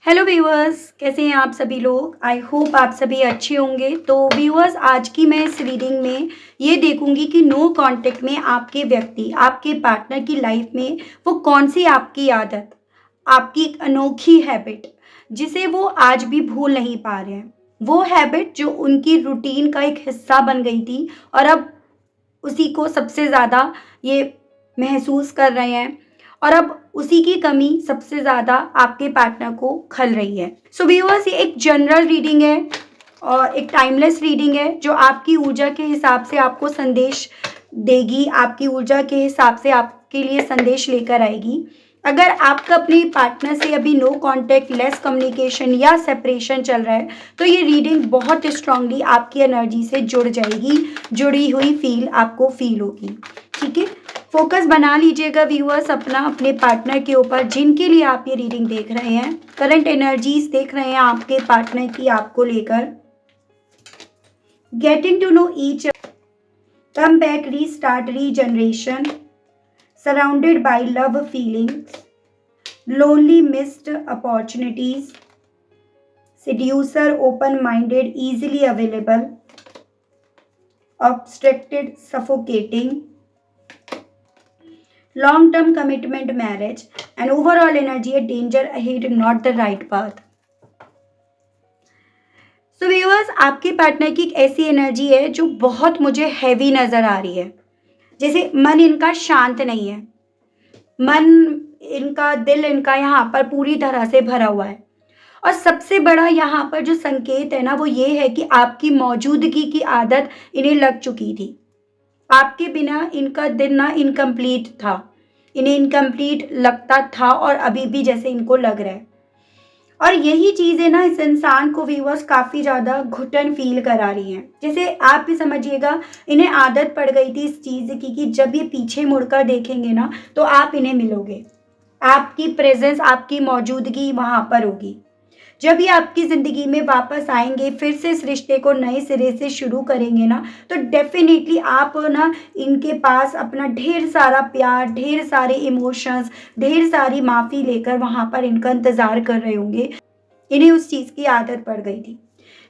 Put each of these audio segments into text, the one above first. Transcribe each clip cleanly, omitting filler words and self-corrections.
Hello viewers, कैसे हैं आप सभी लोग। आई होप आप सभी अच्छे होंगे। तो व्यूअर्स, आज की मैं इस रीडिंग में ये देखूंगी कि नो कांटेक्ट में आपके व्यक्ति, आपके पार्टनर की लाइफ में वो कौन सी आपकी आदत, आपकी एक अनोखी हैबिट जिसे वो आज भी भूल नहीं पा रहे हैं। वो हैबिट जो उनकी रूटीन का एक हिस्सा बन गई थी और अब उसी को सबसे ज़्यादा ये महसूस कर रहे हैं और अब उसी की कमी सबसे ज़्यादा आपके पार्टनर को खल रही है। सो व्यूअर्स, ये एक जनरल रीडिंग है और एक टाइमलेस रीडिंग है जो आपकी ऊर्जा के हिसाब से आपको संदेश देगी, आपकी ऊर्जा के हिसाब से आपके लिए संदेश लेकर आएगी। अगर आपका अपने पार्टनर से अभी नो कांटेक्ट, लेस कम्युनिकेशन या सेपरेशन चल रहा है तो ये रीडिंग बहुत स्ट्रांगली आपकी एनर्जी से जुड़ जाएगी, जुड़ी हुई फील आपको फील होगी। ठीक है, फोकस बना लीजिएगा व्यूअर्स अपना अपने पार्टनर के ऊपर जिनके लिए आप ये रीडिंग देख रहे हैं। करंट एनर्जीज देख रहे हैं आपके पार्टनर की आपको लेकर। Getting to know each, come back, restart, regeneration, surrounded by love feelings, lonely, missed opportunities, seducer, open minded, easily available, obstructed, suffocating, long term commitment, marriage, and overall energy, a danger ahead, not the right path. So viewers, आपके partner की एक ऐसी energy है जो बहुत मुझे heavy नजर आ रही है। जैसे मन इनका शांत नहीं है, मन इनका, दिल इनका यहाँ पर पूरी तरह से भरा हुआ है। और सबसे बड़ा यहाँ पर जो संकेत है ना वो ये है कि आपकी मौजूदगी की आदत इन्हें लग चुकी थी। आपके बिना इनका दिन ना इनकम्प्लीट था, इन्हें इनकम्प्लीट लगता था और अभी भी जैसे इनको लग रहा है। और यही चीज़ें ना इस इंसान को व्यूअर्स काफ़ी ज़्यादा घुटन फील करा रही हैं। जैसे आप भी समझिएगा, इन्हें आदत पड़ गई थी इस चीज़ की कि जब ये पीछे मुड़कर देखेंगे ना तो आप इन्हें मिलोगे, आपकी प्रेजेंस, आपकी मौजूदगी वहाँ पर होगी। जब ये आपकी ज़िंदगी में वापस आएंगे, फिर से इस रिश्ते को नए सिरे से शुरू करेंगे ना, तो डेफिनेटली आप ना इनके पास अपना ढेर सारा प्यार, ढेर सारे इमोशंस, ढेर सारी माफ़ी लेकर वहाँ पर इनका इंतज़ार कर रहे होंगे। इन्हें उस चीज़ की आदत पड़ गई थी।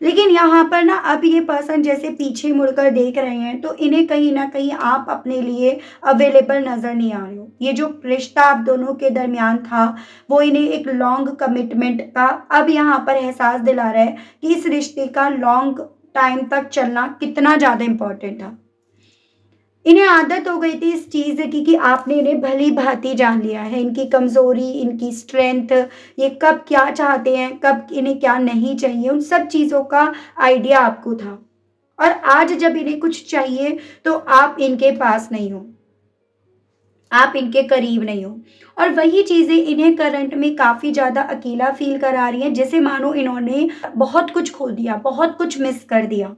लेकिन यहाँ पर ना अब ये पर्सन जैसे पीछे मुड़कर देख रहे हैं तो इन्हें कहीं ना कहीं आप अपने लिए अवेलेबल नज़र नहीं आ रहे हो। ये जो रिश्ता आप दोनों के दरमियान था वो इन्हें एक लॉन्ग कमिटमेंट का अब यहाँ पर एहसास दिला रहा है कि इस रिश्ते का लॉन्ग टाइम तक चलना कितना ज़्यादा इम्पोर्टेंट था। इन्हें आदत हो गई थी इस चीज़ की कि आपने इन्हें भली भांति जान लिया है, इनकी कमज़ोरी, इनकी स्ट्रेंथ, ये कब क्या चाहते हैं, कब इन्हें क्या नहीं चाहिए, उन सब चीज़ों का आइडिया आपको था। और आज जब इन्हें कुछ चाहिए तो आप इनके पास नहीं हो, आप इनके करीब नहीं हो। और वही चीज़ें इन्हें करंट में काफ़ी ज़्यादा अकेला फील करा रही हैं, जैसे मानो इन्होंने बहुत कुछ खो दिया, बहुत कुछ मिस कर दिया।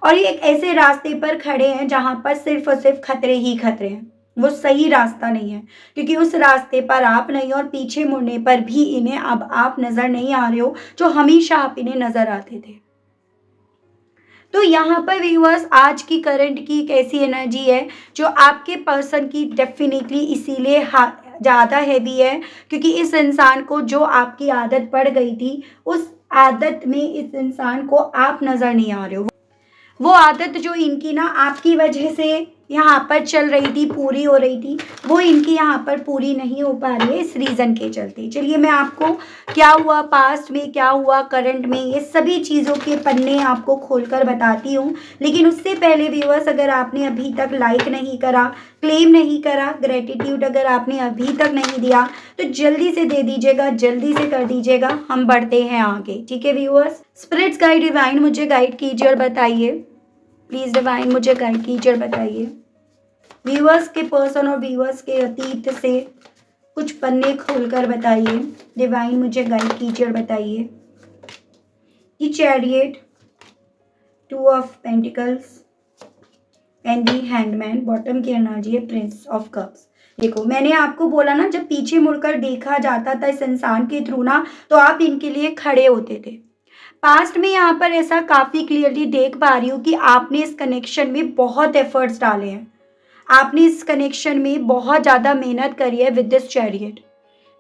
और ये एक ऐसे रास्ते पर खड़े हैं जहां पर सिर्फ और सिर्फ खतरे ही खतरे हैं। वो सही रास्ता नहीं है क्योंकि उस रास्ते पर आप नहीं, और पीछे मुड़ने पर भी इन्हें अब आप नजर नहीं आ रहे हो जो हमेशा आप इन्हें नजर आते थे। तो यहाँ पर व्यूअर्स, आज की करंट की एक ऐसी एनर्जी है जो आपके पर्सन की डेफिनेटली इसीलिए ज़्यादा हैवी है क्योंकि इस इंसान को जो आपकी आदत पड़ गई थी उस आदत में इस इंसान को आप नज़र नहीं आ रहे हो। वो आदत जो इनकी ना आपकी वजह से यहाँ पर चल रही थी, पूरी हो रही थी, वो इनकी यहाँ पर पूरी नहीं हो पा रही है इस रीज़न के चलते। चलिए मैं आपको क्या हुआ पास्ट में, क्या हुआ करंट में, ये सभी चीज़ों के पन्ने आपको खोलकर बताती हूँ। लेकिन उससे पहले व्यूअर्स, अगर आपने अभी तक लाइक नहीं करा, क्लेम नहीं करा, ग्रेटिट्यूड अगर आपने अभी तक नहीं दिया तो जल्दी से दे दीजिएगा, जल्दी से कर दीजिएगा। हम बढ़ते हैं आगे, ठीक है व्यूअर्स। स्पिरिट्स गाइड, डिवाइन मुझे गाइड कीजिए और बताइए, प्लीज डिवाइन मुझे गाइड कीजिए और बताइए। व्यूअर्स के पर्सन और व्यूअर्स के अतीत से कुछ पन्ने खोलकर बताइए। डिवाइन मुझे गाइड कीजिए और बताइए। ये chariot, two of pentacles and the hangman, bottom की एनर्जी है प्रिंस ऑफ कप्स। देखो मैंने आपको बोला ना, जब पीछे मुड़कर देखा जाता था इस इंसान के थ्रू ना तो आप इनके लिए खड़े होते थे। पास्ट में यहाँ पर ऐसा काफ़ी क्लियरली देख पा रही हूँ कि आपने इस कनेक्शन में बहुत एफर्ट्स डाले हैं, आपने इस कनेक्शन में बहुत ज़्यादा मेहनत करी है विद दिस चैरियट।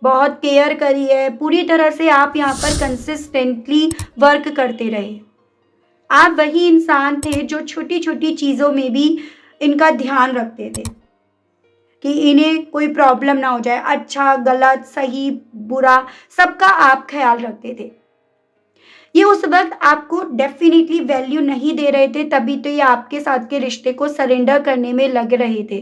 बहुत केयर करी है, पूरी तरह से आप यहाँ पर कंसिस्टेंटली वर्क करते रहे। आप वही इंसान थे जो छोटी-छोटी चीज़ों में भी इनका ध्यान रखते थे कि इन्हें कोई प्रॉब्लम ना हो जाए। अच्छा, गलत, सही, बुरा सबका आप ख़्याल रखते थे। ये उस वक़्त आपको डेफ़िनिटली वैल्यू नहीं दे रहे थे, तभी तो ये आपके साथ के रिश्ते को सरेंडर करने में लग रहे थे।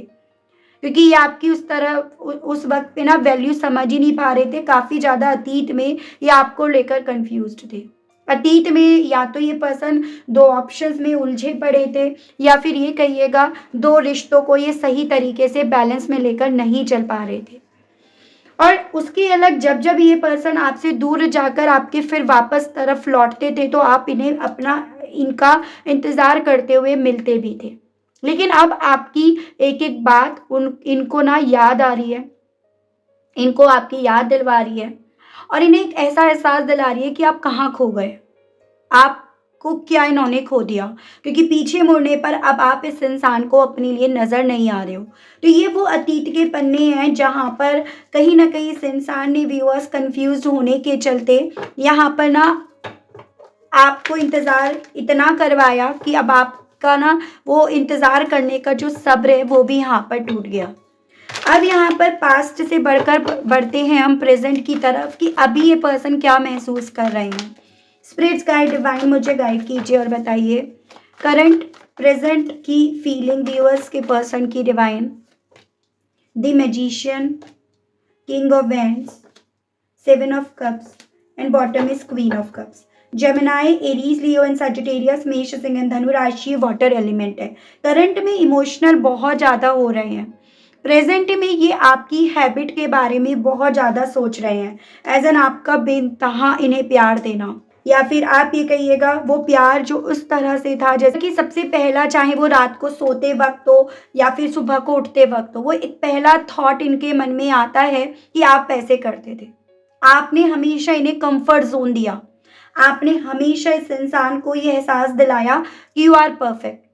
क्योंकि ये आपकी उस वक़्त पे ना वैल्यू समझ ही नहीं पा रहे थे, काफ़ी ज़्यादा अतीत में ये आपको लेकर कन्फ्यूज़्ड थे। अतीत में या तो ये पर्सन 2 ऑप्शंस में उलझे पड़े थे, या फिर ये कहिएगा 2 रिश्तों को ये सही तरीके से बैलेंस में लेकर नहीं चल पा रहे थे। और उसके अलग जब-जब ये पर्सन आपसे दूर जाकर आपके फिर वापस तरफ लौटते थे, तो आप इनका इंतज़ार करते हुए मिलते भी थे। लेकिन अब आपकी एक-एक बात इनको ना याद आ रही है, इनको आपकी याद दिलवा रही है, और इन्हें एक ऐसा एहसास दिला रही है कि आप कहाँ खो गए। आपको क्या इन्होंने खो दिया? क्योंकि पीछे मुड़ने पर अब आप इस इंसान को अपने लिए नज़र नहीं आ रहे हो। तो ये वो अतीत के पन्ने हैं जहाँ पर कहीं न कहीं इस इंसान ने व्यूअर्स कन्फ्यूज़्ड होने के चलते यहाँ पर ना आपको इंतज़ार इतना करवाया कि अब आपका ना वो इंतज़ार करने का जो सब्र है वो भी यहाँ पर टूट गया। अब यहाँ पर पास्ट से बढ़ते हैं हम प्रेज़ेंट की तरफ कि अभी ये पर्सन क्या महसूस कर रहे हैं। स्पिरिट्स गाइड, डिवाइन मुझे गाइड कीजिए और बताइए करंट प्रेज़ेंट की फीलिंग व्यूअर्स के पर्सन की divine. The magician, king of wands, 7 of cups and bottom is queen of cups. Gemini, Aries, Leo and Sagittarius, मेष, सिंह एंड धनु राशि वाटर एलिमेंट है। करंट में इमोशनल बहुत ज़्यादा हो रहे हैं। प्रेजेंट में ये आपकी हैबिट के बारे में बहुत ज़्यादा सोच रहे हैं, एज एन आपका बेइंतहा इन्हें प्यार देना, या फिर आप ये कहिएगा वो प्यार जो उस तरह से था जैसे कि सबसे पहला, चाहे वो रात को सोते वक्त हो या फिर सुबह को उठते वक्त हो, वो एक पहला थॉट इनके मन में आता है कि आप ऐसे करते थे। आपने हमेशा इन्हें कंफर्ट जोन दिया। आपने हमेशा इस इंसान को ये एहसास दिलाया कि यू आर परफेक्ट,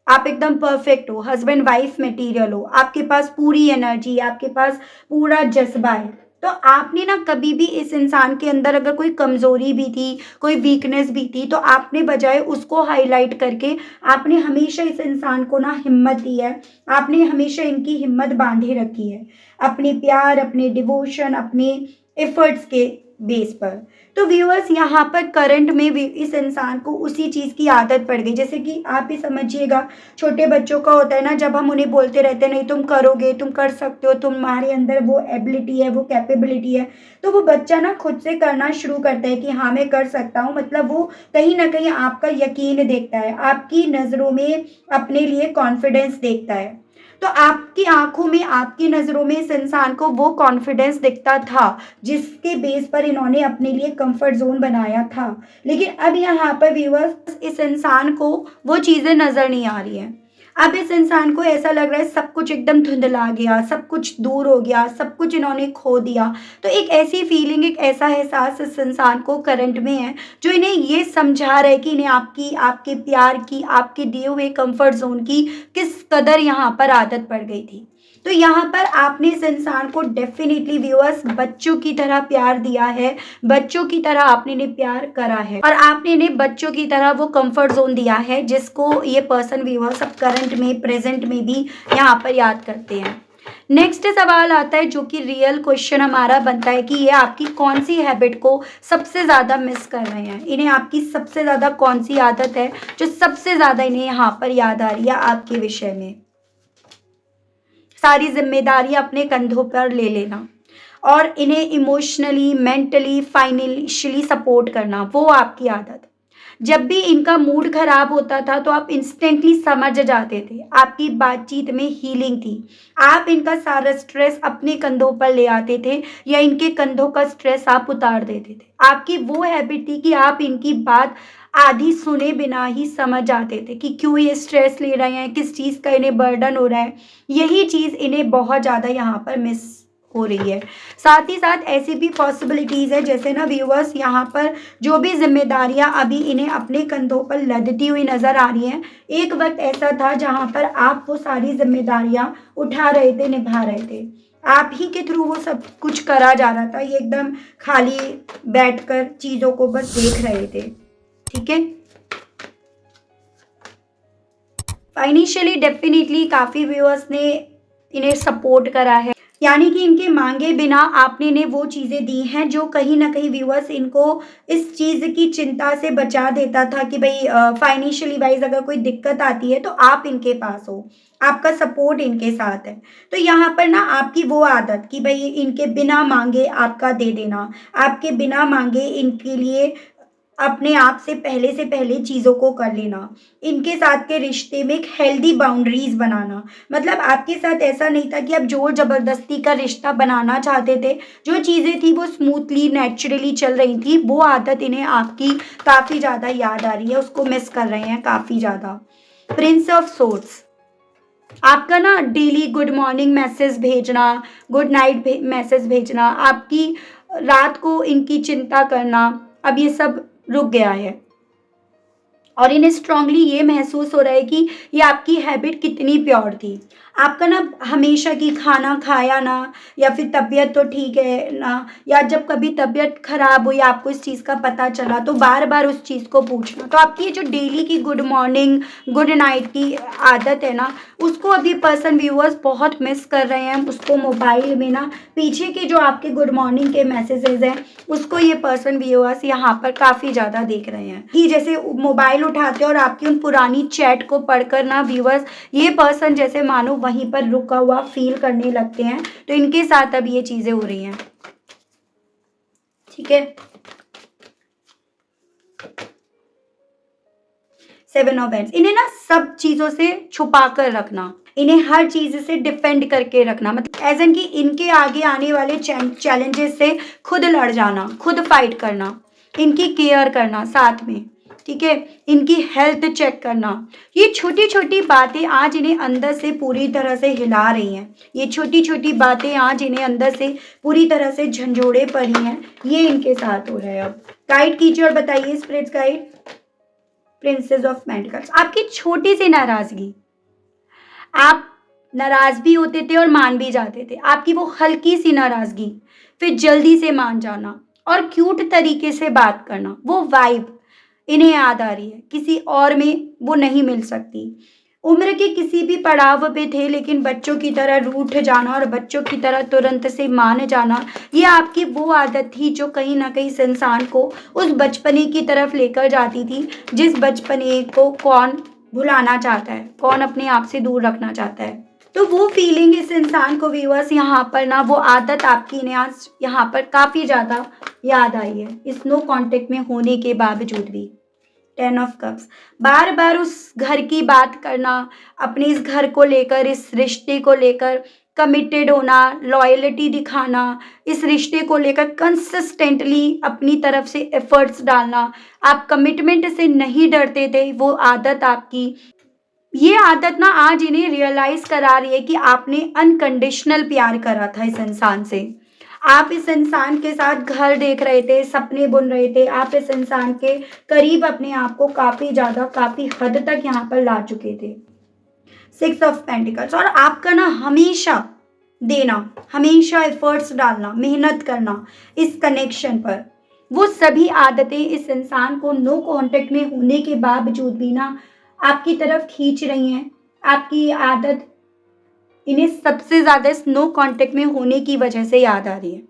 आप एकदम परफेक्ट हो, हस्बैंड वाइफ मटेरियल हो, आपके पास पूरी एनर्जी, आपके पास पूरा जज्बा है। तो आपने ना कभी भी इस इंसान के अंदर अगर कोई कमज़ोरी भी थी, कोई वीकनेस भी थी, तो आपने बजाय उसको हाईलाइट करके आपने हमेशा इस इंसान को ना हिम्मत दी है। आपने हमेशा इनकी हिम्मत बांधे रखी है अपने प्यार, अपने डिवोशन, अपने एफर्ट्स के बेस पर। तो व्यूअर्स यहाँ पर करंट में भी इस इंसान को उसी चीज़ की आदत पड़ गई। जैसे कि आप ही समझिएगा, छोटे बच्चों का होता है ना, जब हम उन्हें बोलते रहते हैं नहीं तुम करोगे, तुम कर सकते हो, तुम्हारे अंदर वो एबिलिटी है, वो कैपेबिलिटी है, तो वो बच्चा ना खुद से करना शुरू करता है कि हाँ मैं कर सकता हूँ। मतलब वो कहीं ना कहीं आपका यकीन देखता है, आपकी नज़रों में अपने लिए कॉन्फिडेंस देखता है। तो आपकी आंखों में, आपकी नज़रों में इस इंसान को वो कॉन्फिडेंस दिखता था जिसके बेस पर इन्होंने अपने लिए कंफर्ट जोन बनाया था। लेकिन अब यहाँ पर व्यूअर्स इस इंसान को वो चीज़ें नज़र नहीं आ रही हैं। अब इस इंसान को ऐसा लग रहा है सब कुछ एकदम धुंधला गया, सब कुछ दूर हो गया, सब कुछ इन्होंने खो दिया। तो एक ऐसी फीलिंग, एक ऐसा एहसास इस इंसान को करंट में है जो इन्हें ये समझा रहा है कि इन्हें आपकी, आपके प्यार की, आपके दिए हुए कंफर्ट जोन की किस कदर यहाँ पर आदत पड़ गई थी। तो यहाँ पर आपने इस इंसान को डेफिनेटली व्यूअर्स बच्चों की तरह प्यार दिया है, बच्चों की तरह आपने इन्हें प्यार करा है, और आपने इन्हें बच्चों की तरह वो कंफर्ट जोन दिया है जिसको ये पर्सन व्यूअर्स अब करंट में, प्रेजेंट में भी यहाँ पर याद करते हैं। नेक्स्ट सवाल आता है जो कि रियल क्वेश्चन हमारा बनता है कि ये आपकी कौन सी हैबिट को सबसे ज़्यादा मिस कर रहे हैं। इन्हें आपकी सबसे ज़्यादा कौन सी आदत है जो सबसे ज़्यादा इन्हें यहाँ पर याद आ रही है आपके विषय में। सारी जिम्मेदारी अपने कंधों पर ले लेना और इन्हें इमोशनली, मेंटली, फाइनेंशियली सपोर्ट करना, वो आपकी आदत। जब भी इनका मूड खराब होता था तो आप इंस्टेंटली समझ जाते थे, आपकी बातचीत में हीलिंग थी। आप इनका सारा स्ट्रेस अपने कंधों पर ले आते थे या इनके कंधों का स्ट्रेस आप उतार देते थे। आपकी वो हैबिट थी कि आप इनकी बात आधी सुने बिना ही समझ जाते थे कि क्यों ये स्ट्रेस ले रहे हैं, किस चीज़ का इन्हें बर्डन हो रहा है। यही चीज़ इन्हें बहुत ज़्यादा यहाँ पर मिस हो रही है। साथ ही साथ ऐसी भी पॉसिबिलिटीज़ है जैसे ना व्यूअर्स यहाँ पर जो भी जिम्मेदारियाँ अभी इन्हें अपने कंधों पर लदती हुई नज़र आ रही हैं, एक वक्त ऐसा था जहाँ पर आप वो सारी जिम्मेदारियाँ उठा रहे थे, निभा रहे थे। आप ही के थ्रू वो सब कुछ करा जा रहा था, ये एकदम खाली बैठकर चीज़ों को बस देख रहे थे। ठीक है, फाइनेंशियली डेफिनेटली काफ़ी व्यूअर्स ने इन्हें सपोर्ट करा है, यानी कि इनके मांगे बिना आपने इन्हें वो चीज़ें दी हैं जो कहीं ना कहीं व्यूअर्स इनको इस चीज़ की चिंता से बचा देता था कि भाई फाइनेंशियली वाइज अगर कोई दिक्कत आती है तो आप इनके पास हो, आपका सपोर्ट इनके साथ है। तो यहाँ पर ना आपकी वो आदत कि भाई इनके बिना मांगे आपका दे देना, आपके बिना मांगे इनके लिए अपने आप से पहले चीज़ों को कर लेना, इनके साथ के रिश्ते में एक हेल्दी बाउंड्रीज बनाना। मतलब आपके साथ ऐसा नहीं था कि आप जोर ज़बरदस्ती का रिश्ता बनाना चाहते थे, जो चीज़ें थी वो स्मूथली नेचुरली चल रही थी, वो आदत इन्हें आपकी काफ़ी ज़्यादा याद आ रही है, उसको मिस कर रहे हैं काफ़ी ज़्यादा। प्रिंस ऑफ सोर्ट्स, आपका ना डेली गुड मॉर्निंग मैसेज भेजना, गुड नाइट मैसेज भेजना, आपकी रात को इनकी चिंता करना, अब ये सब रुक गया है और इन्हें स्ट्रांगली ये महसूस हो रहा है कि ये आपकी हैबिट कितनी प्योर थी। आपका ना हमेशा की खाना खाया ना, या फिर तबीयत तो ठीक है ना, या जब कभी तबीयत खराब हुई आपको इस चीज़ का पता चला तो बार बार उस चीज़ को पूछना। तो आपकी ये जो डेली की गुड मॉर्निंग गुड नाइट की आदत है ना, उसको अभी पर्सन व्यूअर्स बहुत मिस कर रहे हैं। उसको मोबाइल में ना पीछे के जो आपके गुड मॉर्निंग के मैसेजेस हैं उसको ये पर्सन व्यूअर्स यहाँ पर काफ़ी ज़्यादा देख रहे हैं कि जैसे मोबाइल उठाते हैं और आपकी उन पुरानी चैट को पढ़कर ना व्यूअर्स ये पर्सन जैसे मानो वहीं पर रुका हुआ फील करने लगते हैं। तो इनके साथ अब ये चीज़ें हो रही हैं। ठीक है, 7 ऑफ हैंड्स, इन्हें ना सब चीज़ों से छुपा कर रखना, इन्हें हर चीज़ से डिफेंड करके रखना, मतलब एज एन कि इनके आगे आने वाले चैलेंजेस से खुद लड़ जाना, खुद फाइट करना, इनकी केयर करना साथ में। ठीक है, इनकी हेल्थ चेक करना, ये छोटी छोटी बातें आज इन्हें अंदर से पूरी तरह से हिला रही हैं। ये छोटी छोटी बातें आज इन्हें अंदर से पूरी तरह से झंझोड़े पड़ी हैं, ये इनके साथ हो रहा है। अब गाइड कीजिए और बताइए spirits guide. Princess of pentacles, आपकी छोटी सी नाराजगी, आप नाराज भी होते थे और मान भी जाते थे, आपकी वो हल्की सी नाराजगी, फिर जल्दी से मान जाना और क्यूट तरीके से बात करना, वो वाइब इन्हें याद आ रही है, किसी और में वो नहीं मिल सकती। उम्र के किसी भी पड़ाव पे थे लेकिन बच्चों की तरह रूठ जाना और बच्चों की तरह तुरंत से मान जाना, ये आपकी वो आदत थी जो कहीं ना कहीं इस इंसान को उस बचपने की तरफ लेकर जाती थी, जिस बचपने को कौन भुलाना चाहता है, कौन अपने आप से दूर रखना चाहता है। तो वो फीलिंग इस इंसान को व्यूअर्स यहाँ पर ना वो आदत आपकी ने आज यहाँ पर काफ़ी ज़्यादा याद आई है, इस नो कांटेक्ट में होने के बावजूद भी। 10 ऑफ कप्स, बार बार उस घर की बात करना, अपने इस घर को लेकर, इस रिश्ते को लेकर कमिटेड होना, लॉयल्टी दिखाना, इस रिश्ते को लेकर कंसिस्टेंटली अपनी तरफ से एफर्ट्स डालना, आप कमिटमेंट से नहीं डरते थे, वो आदत आपकी, ये आदत ना आज इन्हें रियलाइज करा रही है कि आपने अनकंडीशनल प्यार करा था इस इंसान से। आप इस इंसान के साथ घर देख रहे थे, सपने बुन रहे थे, आप इस इंसान के करीब अपने आप को काफ़ी ज़्यादा काफ़ी हद तक यहाँ पर ला चुके थे। 6 ऑफ पेंटिकल्स, और आपका ना हमेशा देना, हमेशा एफर्ट्स डालना, मेहनत करना इस कनेक्शन पर, वो सभी आदतें इस इंसान को नो कांटेक्ट में होने के बावजूद भी ना आपकी तरफ खींच रही हैं। आपकी ये आदत इन्हें सबसे ज़्यादा इस नो कांटेक्ट में होने की वजह से याद आ रही है।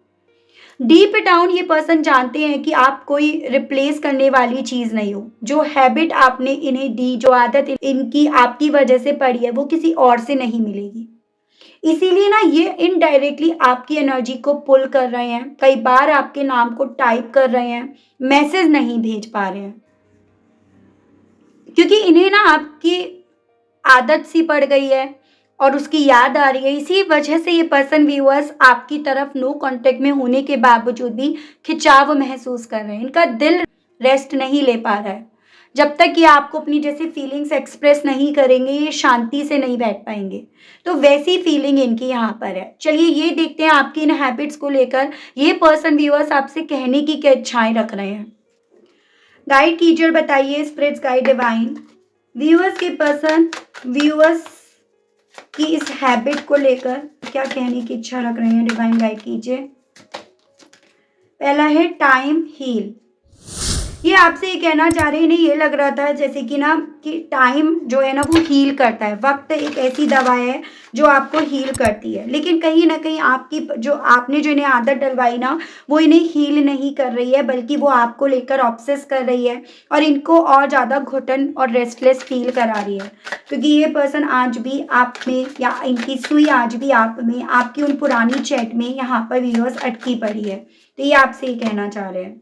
डीप डाउन ये पर्सन जानते हैं कि आप कोई रिप्लेस करने वाली चीज़ नहीं हो। जो हैबिट आपने इन्हें दी, जो आदत इनकी आपकी वजह से पड़ी है, वो किसी और से नहीं मिलेगी। इसीलिए ना ये इनडायरेक्टली आपकी एनर्जी को पुल कर रहे हैं, कई बार आपके नाम को टाइप कर रहे हैं, मैसेज नहीं भेज पा रहे हैं, क्योंकि इन्हें ना आपकी आदत सी पड़ गई है और उसकी याद आ रही है। इसी वजह से ये पर्सन व्यूअर्स आपकी तरफ नो कांटेक्ट में होने के बावजूद भी खिंचाव महसूस कर रहे हैं। इनका दिल रेस्ट नहीं ले पा रहा है। जब तक ये आपको अपनी जैसी फीलिंग्स एक्सप्रेस नहीं करेंगे, ये शांति से नहीं बैठ पाएंगे। तो वैसी फीलिंग इनकी यहाँ पर है। चलिए ये देखते हैं आपकी इन हैबिट्स को लेकर ये पर्सन व्यूअर्स आपसे कहने की क्या इच्छाएं रख रहे हैं। गाइड कीजिए और बताइए स्पिरिट्स गाइड डिवाइन, व्यूअर्स के पर्सन व्यूअर्स कि इस हैबिट को लेकर क्या कहने की इच्छा रख रहे हैं, डिवाइन गाइड कीजिए। पहला है टाइम हील। ये आपसे ये कहना चाह रहे हैं, इन्हें ये लग रहा था जैसे कि ना कि टाइम जो है ना वो हील करता है। वक्त एक ऐसी दवा है जो आपको हील करती है, लेकिन कहीं ना कहीं आपकी जो आपने जो इन्हें आदत डलवाई ना, वो इन्हें हील नहीं कर रही है, बल्कि वो आपको लेकर ऑब्सेस कर रही है और इनको और ज़्यादा घुटन और रेस्टलेस फील करा रही है। क्योंकि ये पर्सन आज भी आप में, या इनकी सुई आज भी आप में, आपकी उन पुरानी चैट में यहाँ पर व्यूअर्स अटकी पड़ी है। तो ये आपसे ये कहना चाह रहे हैं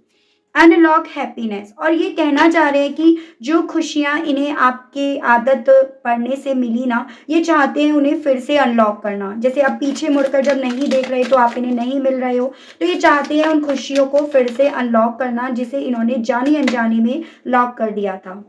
अनलॉक हैप्पीनेस, और ये कहना चाह रहे हैं कि जो खुशियाँ इन्हें आपके आदत पड़ने से मिली ना, ये चाहते हैं उन्हें फिर से अनलॉक करना। जैसे अब पीछे मुड़कर जब नहीं देख रहे तो आप इन्हें नहीं मिल रहे हो, तो ये चाहते हैं उन खुशियों को फिर से अनलॉक करना जिसे इन्होंने जानी अनजानी में लॉक कर दिया था।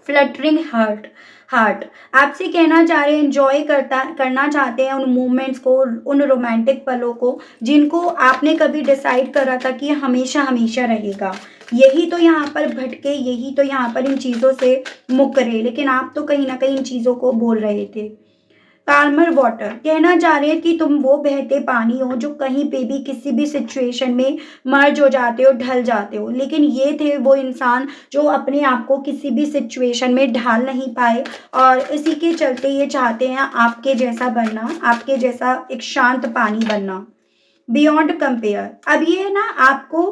फ्लटरिंग हार्ट आपसे कहना चाह रहे हैं एंजॉय करना चाहते हैं उन मोमेंट्स को, उन रोमांटिक पलों को जिनको आपने कभी डिसाइड करा था कि हमेशा हमेशा रहेगा। यही तो यहाँ पर भटके, यही तो यहाँ पर इन चीज़ों से मुकरे, लेकिन आप तो कहीं ना कहीं इन चीज़ों को बोल रहे थे। काल्मर वाटर कहना चाह रहे हैं कि तुम वो बहते पानी हो जो कहीं पे भी किसी भी सिचुएशन में मर्ज हो जाते हो, ढल जाते हो, लेकिन ये थे वो इंसान जो अपने आप को किसी भी सिचुएशन में ढाल नहीं पाए और इसी के चलते ये चाहते हैं आपके जैसा बनना, आपके जैसा एक शांत पानी बनना। बियॉन्ड कंपेयर, अब ये ना आपको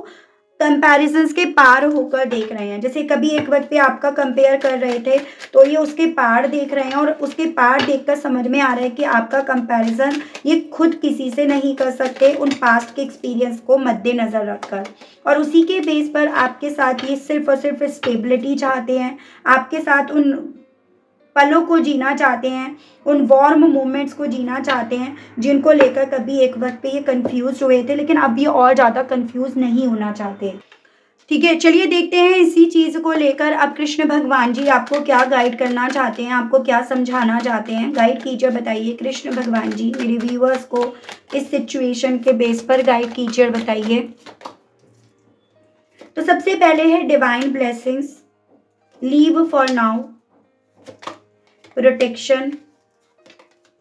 कंपैरिजंस के पार होकर देख रहे हैं। जैसे कभी एक वक्त पे आपका कंपेयर कर रहे थे, तो ये उसके पार देख रहे हैं और उसके पार देखकर समझ में आ रहा है कि आपका कंपैरिजन ये खुद किसी से नहीं कर सकते उन पास्ट के एक्सपीरियंस को मद्देनज़र रखकर, और उसी के बेस पर आपके साथ ये सिर्फ और सिर्फ स्टेबिलिटी चाहते हैं, आपके साथ उन पलों को जीना चाहते हैं, उन वार्म मोमेंट्स को जीना चाहते हैं जिनको लेकर कभी एक वक्त पे ये कंफ्यूज हुए थे, लेकिन अब ये और ज़्यादा कंफ्यूज नहीं होना चाहते। ठीक है, चलिए देखते हैं इसी चीज़ को लेकर अब कृष्ण भगवान जी आपको क्या गाइड करना चाहते हैं, आपको क्या समझाना चाहते हैं। गाइड कीजिए, बताइए कृष्ण भगवान जी मेरे व्यूअर्स को इस सिचुएशन के बेस पर गाइड कीजिए, बताइए। तो सबसे पहले है divine blessings, leave for now, protection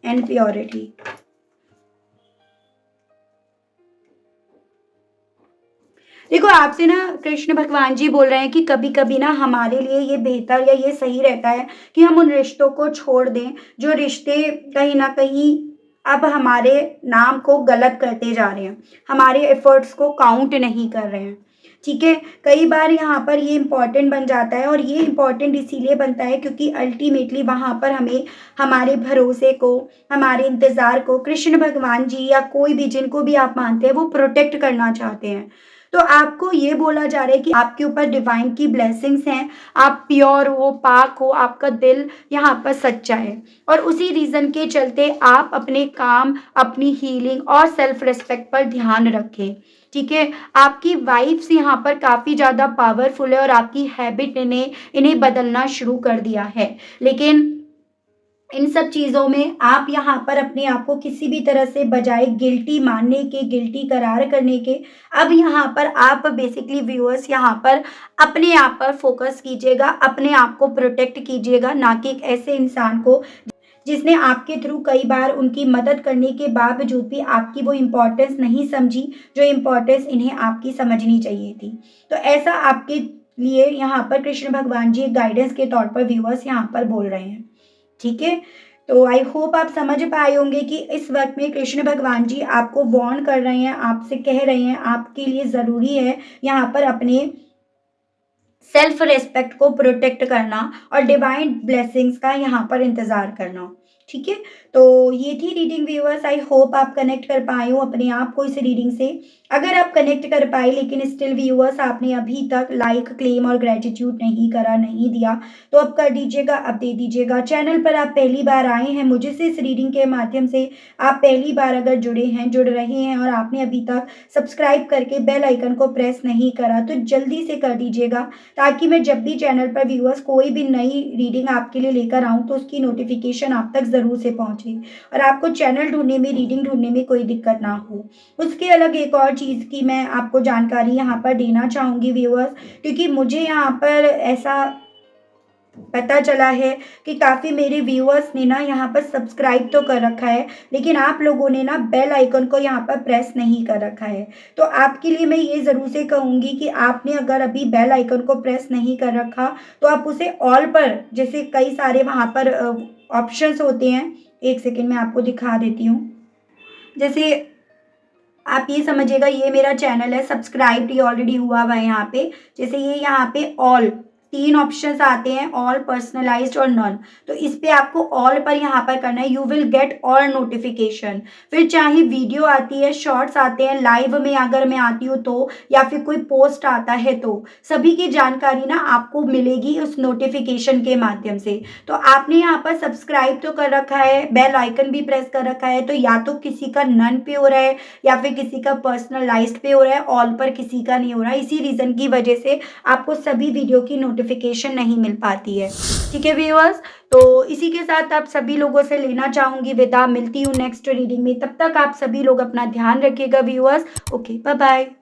and purity. देखो आपसे ना कृष्ण भगवान जी बोल रहे हैं कि कभी कभी ना हमारे लिए ये बेहतर या ये सही रहता है कि हम उन रिश्तों को छोड़ दें जो रिश्ते कहीं ना कहीं अब हमारे नाम को गलत करते जा रहे हैं, हमारे एफर्ट्स को काउंट नहीं कर रहे हैं। ठीक है, कई बार यहाँ पर ये इम्पॉर्टेंट बन जाता है, और ये इम्पॉर्टेंट इसीलिए बनता है क्योंकि अल्टीमेटली वहाँ पर हमें हमारे भरोसे को, हमारे इंतज़ार को कृष्ण भगवान जी या कोई भी जिनको भी आप मानते हैं वो प्रोटेक्ट करना चाहते हैं। तो आपको ये बोला जा रहा है कि आपके ऊपर डिवाइन की ब्लेसिंग्स हैं, आप प्योर हो, पाक हो, आपका दिल यहाँ पर सच्चा है, और उसी रीज़न के चलते आप अपने काम, अपनी हीलिंग और सेल्फ रिस्पेक्ट पर ध्यान रखें। ठीक है, आपकी वाइफ्स यहाँ पर काफ़ी ज़्यादा पावरफुल है और आपकी हैबिट इन्हें बदलना शुरू कर दिया है, लेकिन इन सब चीज़ों में आप यहाँ पर अपने आप को किसी भी तरह से बजाय गिल्टी मानने के, गिल्टी करार करने के, अब यहाँ पर आप बेसिकली व्यूअर्स यहाँ पर अपने आप पर फोकस कीजिएगा, अपने आप को प्रोटेक्ट कीजिएगा, ना कि एक ऐसे इंसान को जिसने आपके थ्रू कई बार उनकी मदद करने के बावजूद भी आपकी वो इम्पोर्टेंस नहीं समझी जो इम्पोर्टेंस इन्हें आपकी समझनी चाहिए थी। तो ऐसा आपके लिए यहाँ पर कृष्ण भगवान जी गाइडेंस के तौर पर व्यूअर्स यहाँ पर बोल रहे हैं। ठीक है, तो आई होप आप समझ पाए होंगे कि इस वक्त में कृष्ण भगवान जी आपको वार्न कर रहे हैं, आपसे कह रहे हैं आपके लिए ज़रूरी है यहाँ पर अपने सेल्फ रिस्पेक्ट को प्रोटेक्ट करना और डिवाइन ब्लेसिंग्स का यहाँ पर इंतज़ार करना। ठीक है, तो ये थी रीडिंग व्यूअर्स, आई होप आप कनेक्ट कर पाए हो अपने आप को इस रीडिंग से। अगर आप कनेक्ट कर पाए लेकिन स्टिल व्यूअर्स आपने अभी तक लाइक, क्लेम और ग्रेटिट्यूड नहीं करा, नहीं दिया, तो अब कर दीजिएगा, अब दे दीजिएगा। चैनल पर आप पहली बार आए हैं, मुझे से इस रीडिंग के माध्यम से आप पहली बार अगर जुड़े हैं, जुड़ रहे हैं और आपने अभी तक सब्सक्राइब करके बेल आइकन को प्रेस नहीं करा, तो जल्दी से कर दीजिएगा, ताकि मैं जब भी चैनल पर व्यूअर्स कोई भी नई रीडिंग आपके लिए लेकर आऊँ तो उसकी नोटिफिकेशन आप तक ज़रूर से पहुँचे और आपको चैनल ढूंढने में, रीडिंग ढूंढने में कोई दिक्कत ना हो। उसके अलग एक और चीज़ की मैं आपको जानकारी यहाँ पर देना चाहूँगी व्यूअर्स, क्योंकि मुझे यहाँ पर ऐसा पता चला है कि काफ़ी मेरे व्यूअर्स ने ना यहाँ पर सब्सक्राइब तो कर रखा है, लेकिन आप लोगों ने ना बेल आइकन को यहाँ पर प्रेस नहीं कर रखा है। तो आपके लिए मैं ये ज़रूर से कहूँगी कि आपने अगर अभी बेल आइकन को प्रेस नहीं कर रखा, तो आप उसे ऑल पर, जैसे कई सारे वहाँ पर ऑप्शंस होते हैं, एक सेकंड मैं आपको दिखा देती हूँ। जैसे आप ये समझिएगा, ये मेरा चैनल है, सब्सक्राइब ये ऑलरेडी हुआ हुआ है यहाँ पे। जैसे ये यहाँ पे ऑल 3 ऑप्शंस आते हैं, ऑल, पर्सनलाइज्ड और नॉन। तो इस पे आपको ऑल पर यहाँ पर करना है, you will get all notification. फिर चाहे वीडियो आती है, शॉर्ट्स आते हैं, लाइव में अगर मैं आती हूँ तो, या फिर कोई पोस्ट आता है तो, सभी की जानकारी ना आपको मिलेगी उस नोटिफिकेशन के माध्यम से। तो आपने यहाँ पर सब्सक्राइब तो कर रखा है, बेल आइकन भी प्रेस कर रखा है, तो या तो किसी का नन पे हो रहा है या फिर किसी का पर्सनलाइज्ड पे हो रहा है, ऑल पर किसी का नहीं हो रहा है। इसी रीज़न की वजह से आपको सभी वीडियो की नोटिफिकेशन नहीं मिल पाती है। ठीक है व्यूअर्स, तो इसी के साथ आप सभी लोगों से लेना चाहूँगी विदा। मिलती हूँ नेक्स्ट रीडिंग में, तब तक आप सभी लोग अपना ध्यान रखिएगा व्यूअर्स। Okay, bye bye.